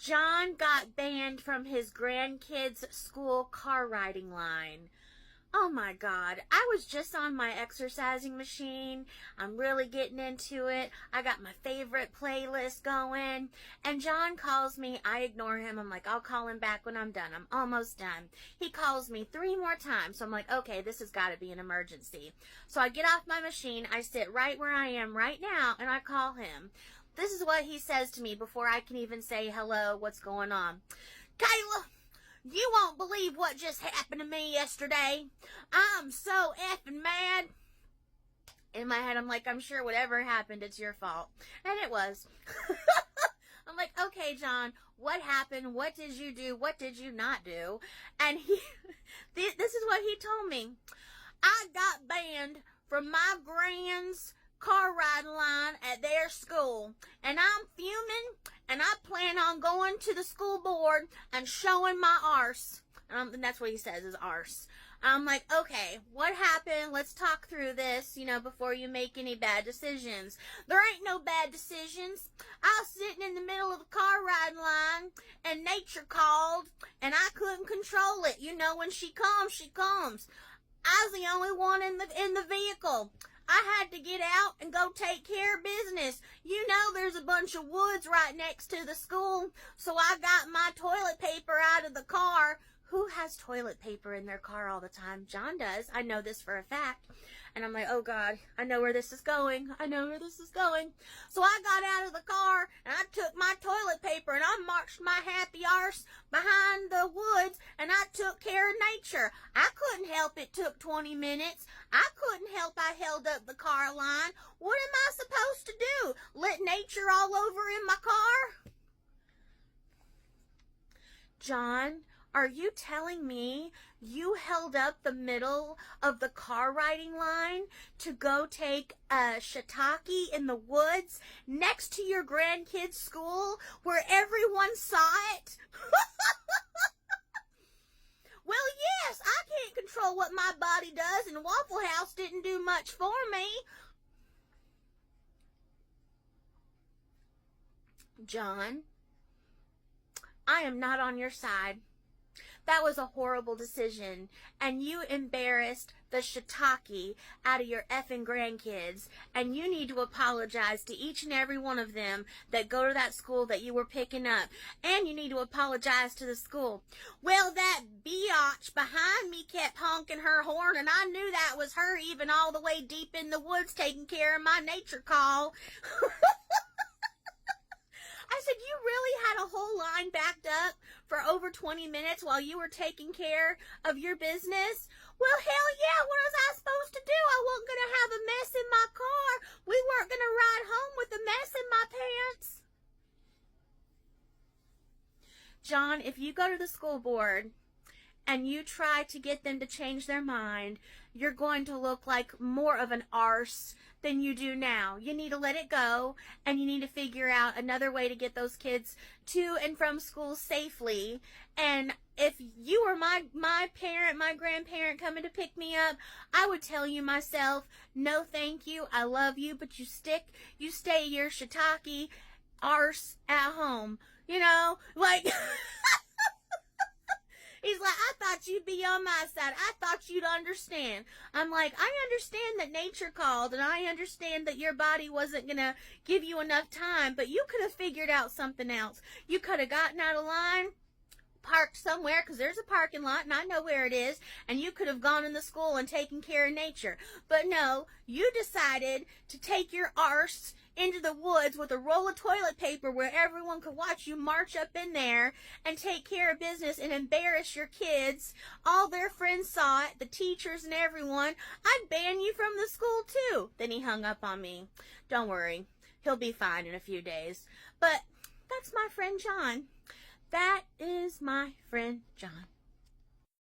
John got banned from his grandkids' school car riding line. Oh my God, I was just on my exercising machine. I'm really getting into it. I got my favorite playlist going. And John calls me. I ignore him. I'm like, I'll call him back when I'm done. I'm almost done. He calls me 3 more times. So I'm like, okay, this has got to be an emergency. So I get off my machine. I sit right where I am right now and I call him. This is what he says to me before I can even say hello, what's going on. Kayla, you won't believe what just happened to me yesterday. I'm so effing mad. In my head, I'm like, I'm sure whatever happened, it's your fault. And it was. I'm like, okay, John, what happened? What did you do? What did you not do? And this is what he told me. I got banned from my grand's car riding line at their school, and I'm fuming, and I plan on going to the school board and showing my arse. And that's what he says, is arse. I'm like, okay, what happened? Let's talk through this, before you make any bad decisions. There ain't no bad decisions. I was sitting in the middle of the car riding line, and nature called, and I couldn't control it. When she comes, she comes. I was the only one in the vehicle. I had to get out and go take care of business. There's a bunch of woods right next to the school, so I got my toilet paper out of the car. Who has toilet paper in their car all the time? John does. I know this for a fact. And I'm like, oh God, I know where this is going. I know where this is going. So I got out of the car and I took my toilet paper and I marched my happy arse behind the woods and I took care of nature. I couldn't help it took 20 minutes. I couldn't help I held up the car line. What am I supposed to do? Let nature all over in my car? John, are you telling me you held up the middle of the car riding line to go take a shiitake in the woods next to your grandkids' school where everyone saw it? Well, yes, I can't control what my body does, and Waffle House didn't do much for me. John, I am not on your side. That was a horrible decision, and you embarrassed the shiitake out of your effing grandkids, and you need to apologize to each and every one of them that go to that school that you were picking up, and you need to apologize to the school. Well, that biatch behind me kept honking her horn, and I knew that was her even all the way deep in the woods taking care of my nature call. I said, you really had a whole line backed up for over 20 minutes while you were taking care of your business? Well, hell yeah, what was I supposed to do? I wasn't going to have a mess in my car. We weren't going to ride home with a mess in my pants. John, if you go to the school board and you try to get them to change their mind, you're going to look like more of an arse than you do now. You need to let it go, and you need to figure out another way to get those kids to and from school safely. And if you were my parent, my grandparent coming to pick me up, I would tell you myself, no thank you, I love you, but you stay your shiitake arse at home. He's like, I thought you'd be on my side. I thought you'd understand. I'm like, I understand that nature called, and I understand that your body wasn't going to give you enough time, but you could have figured out something else. You could have gotten out of line, parked somewhere, because there's a parking lot, and I know where it is, and you could have gone in the school and taken care of nature. But no, you decided to take your arse into the woods with a roll of toilet paper where everyone could watch you march up in there and take care of business and embarrass your kids. All their friends saw it, the teachers and everyone. I'd ban you from the school too. Then he hung up on me. Don't worry, he'll be fine in a few days. But that's my friend John. That is my friend John.